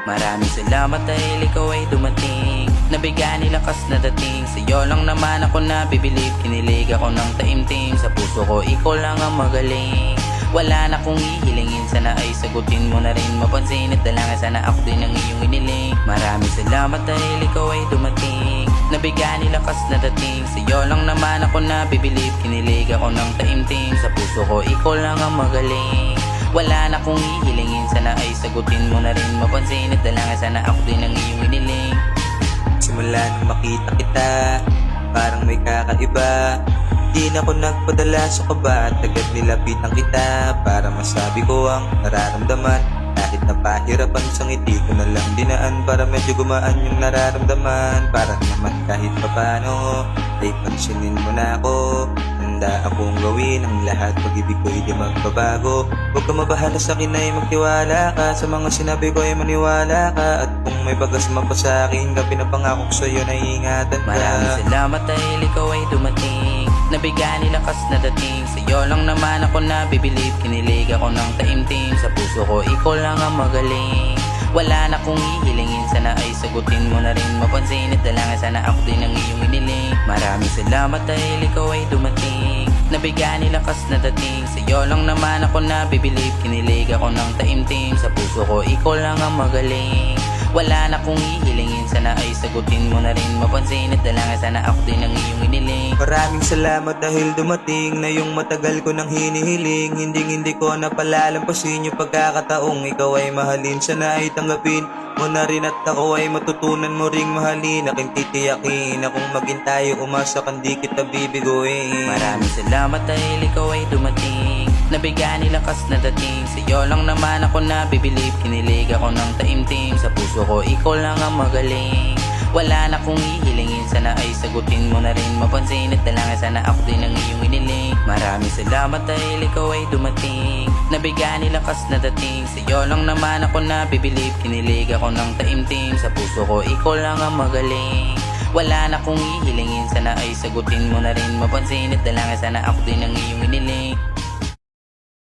Maraming salamat dahil ikaw ay dumating. Nabigyan ni lakas na dating. Sa'yo lang naman ako nabibilib. Kinilig ako ng taimtim. Sa puso ko ikaw lang ang magaling. Wala na kong ihilingin, sana ay sagutin mo na rin. Mapansin at dalangin, sana ako din ang iyong iniling. Maraming salamat dahil ikaw ay dumating. Nabigyan ni lakas na dating. Sa'yo lang naman ako nabibilib. Kinilig ako ng taimtim. Sa puso ko ikaw lang ang magaling. Wala na kong ihilingin, sana ay sagutin mo na rin. Mapansin at dalangin, sana ako din ang iyong iniling. Simula nang makita kita, parang may kakaiba. Di na ako nagpadala sa kaba at agad nilapitan kita para masabi ko ang nararamdaman. Kahit napahirapan sa ngiti ko na lang dinaan para medyo gumaan yung nararamdaman. Para naman kahit papano ay pansinin mo na ako. Handa akong gawin ang lahat, pag-ibig ko'y di magbabago. Huwag ka mabahala sa akin ay magtiwala ka. Sa mga sinabi ko ay maniwala ka. At kung may bagas man pa sa akin, pinapangako ko sa'yo na ingatan ka. Maraming salamat dahil ikaw ay dumating. Nabigyan ni lakas na dating. Sa'yo lang naman ako nabibilib. Kinilig ako ng taimtim. Sa puso ko ikaw lang ang magaling. Wala na kong ihilingin, sana ay sagutin mo na rin. Mapansin at dalangin, sana ako din ang iyong iniling. Maraming salamat dahil ikaw ay dumating. Nabigyan ni lakas na dating. Sa'yo lang naman ako nabibilib. Kinilig ako ng taimtim. Sa puso ko ikaw lang ang magaling. Wala na kong ihilingin, sana ay sagutin mo na rin. Mapansin at dalangin, sana ako din ang iyong iniling. Maraming salamat dahil dumating na yung matagal ko nang hinihiling. Hindi ko napalalampasin yung pagkakataong ikaw ay mahalin. Sana ay tanggapin mo na rin at ako ay matutunan mo ring mahalin. Aking titiyakin na kung maging tayo umasa kang di kita bibiguin. Maraming salamat dahil ikaw ay dumating. Nabigyan ni lakas na dating. Sa'yo lang naman ako nabibilib. Kinilig ako ng taimtim. Sa puso ko ikaw lang ang magaling. Wala na kong ihilingin, sana ay sagutin mo na rin. Mapansin at dalangin, sana ako din ang iyong iniling. Maraming salamat dahil ikaw ay dumating. Nabigyan ni lakas na dating. Sa'yo lang naman ako nabibilib. Kinilig ako ng taimtim. Sa puso ko ikaw lang ang magaling. Wala na kong ihilingin, sana ay sagutin mo na rin. Mapansin at dalangin, sana ako din ang iyong iniling.